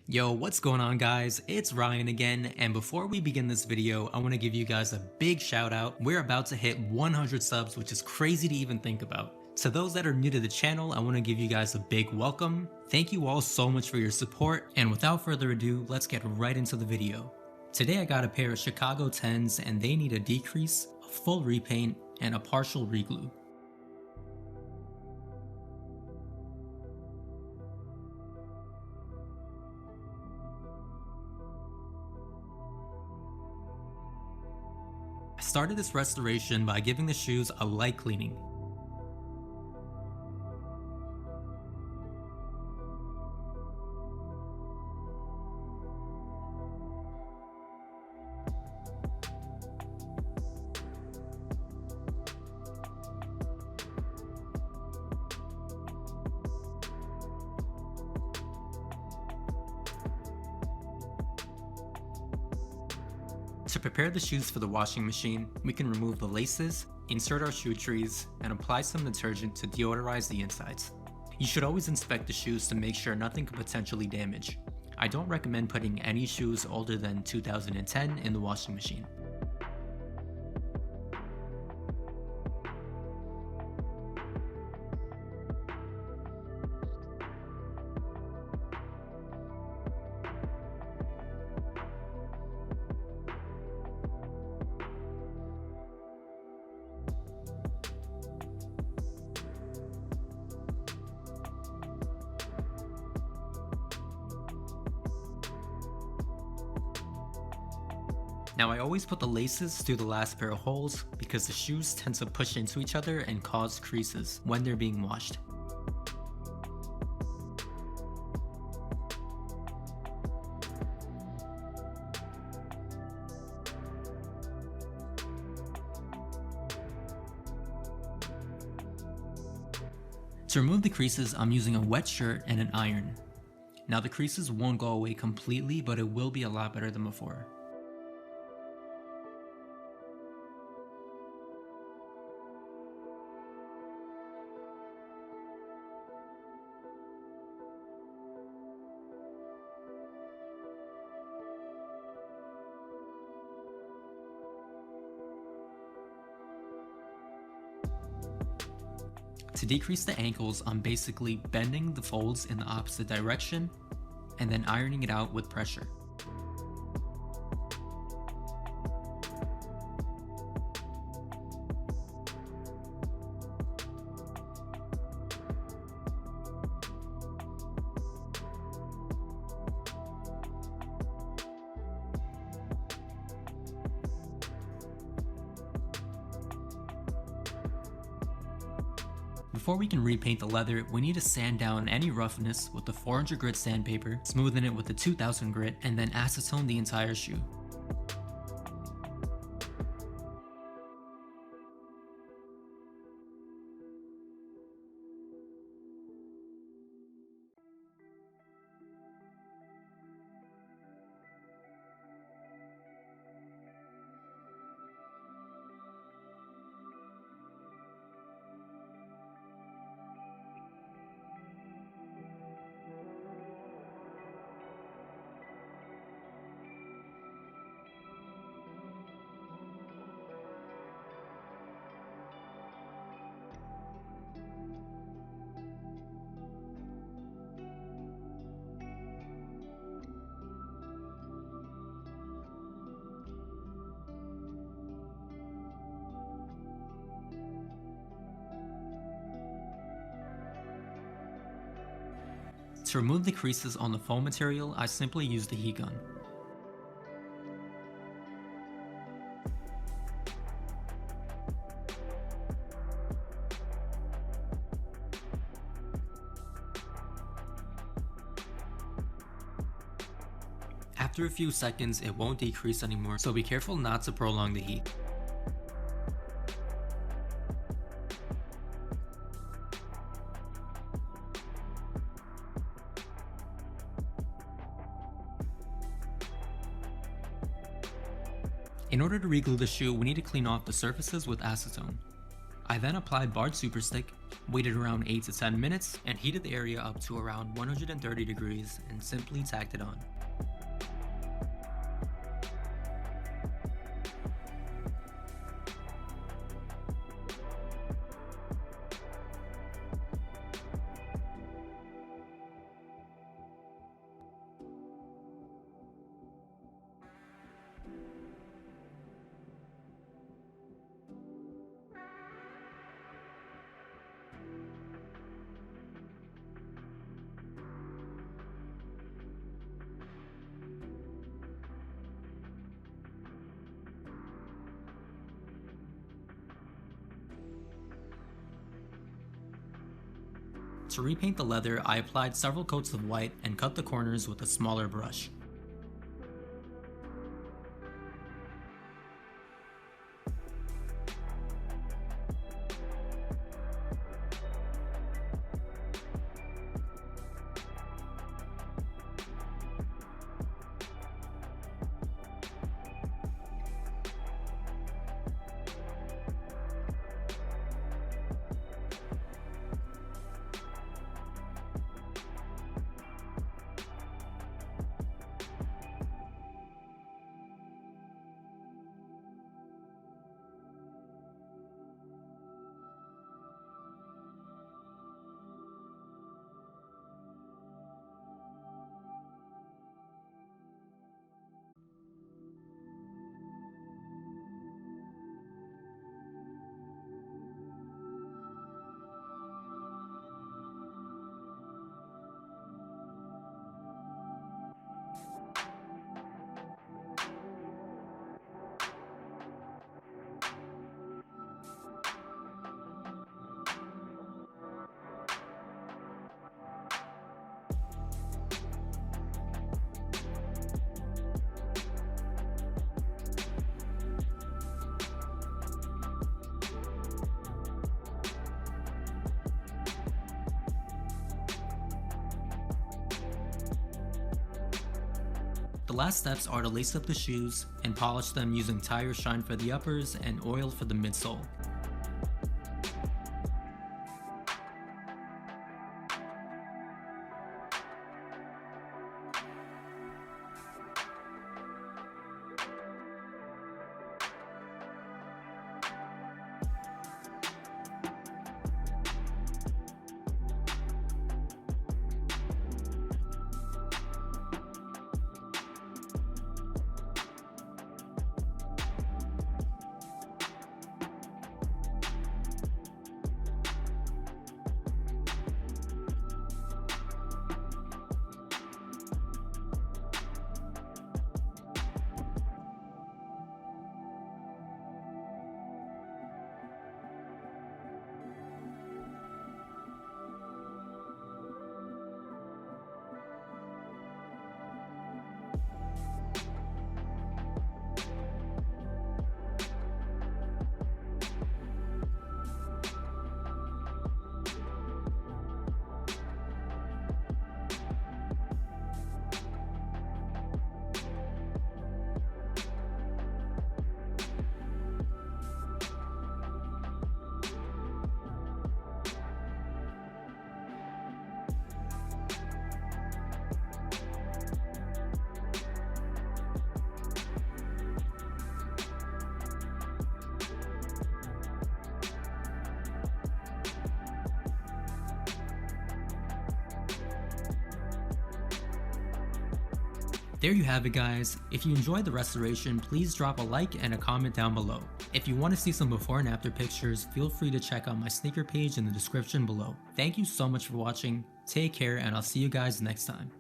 Yo, what's going on guys? It's Ryan again, and before we begin this video, I want to give you guys a big shout out. We're about to hit 100 subs, which is crazy to even think about. To those that are new to the channel, I want to give you guys a big welcome. Thank you all so much for your support, and without further ado, let's get right into the video. Today I got a pair of Chicago 10s and they need a decrease, a full repaint, and a partial reglue. I started this restoration by giving the shoes a light cleaning. To prepare the shoes for the washing machine, we can remove the laces, insert our shoe trees, and apply some detergent to deodorize the insides. You should always inspect the shoes to make sure nothing could potentially damage. I don't recommend putting any shoes older than 2010 in the washing machine. Now I always put the laces through the last pair of holes because the shoes tend to push into each other and cause creases when they're being washed. To remove the creases, I'm using a wet shirt and an iron. Now the creases won't go away completely, but it will be a lot better than before. To decrease the ankles, I'm basically bending the folds in the opposite direction and then ironing it out with pressure. Before we can repaint the leather, we need to sand down any roughness with the 400 grit sandpaper, smoothen it with the 2000 grit, and then acetone the entire shoe. To remove the creases on the foam material, I simply use the heat gun. After a few seconds, it won't decrease anymore, so be careful not to prolong the heat. In order to reglue the shoe, we need to clean off the surfaces with acetone. I then applied barred super stick, waited around 8 to 10 minutes, and heated the area up to around 130 degrees and simply tacked it on. To repaint the leather, I applied several coats of white and cut the corners with a smaller brush. The last steps are to lace up the shoes and polish them using tire shine for the uppers and oil for the midsole. There you have it, guys. If you enjoyed the restoration, please drop a like and a comment down below. If you want to see some before and after pictures, feel free to check out my sneaker page in the description below. Thank you so much for watching, take care, and I'll see you guys next time.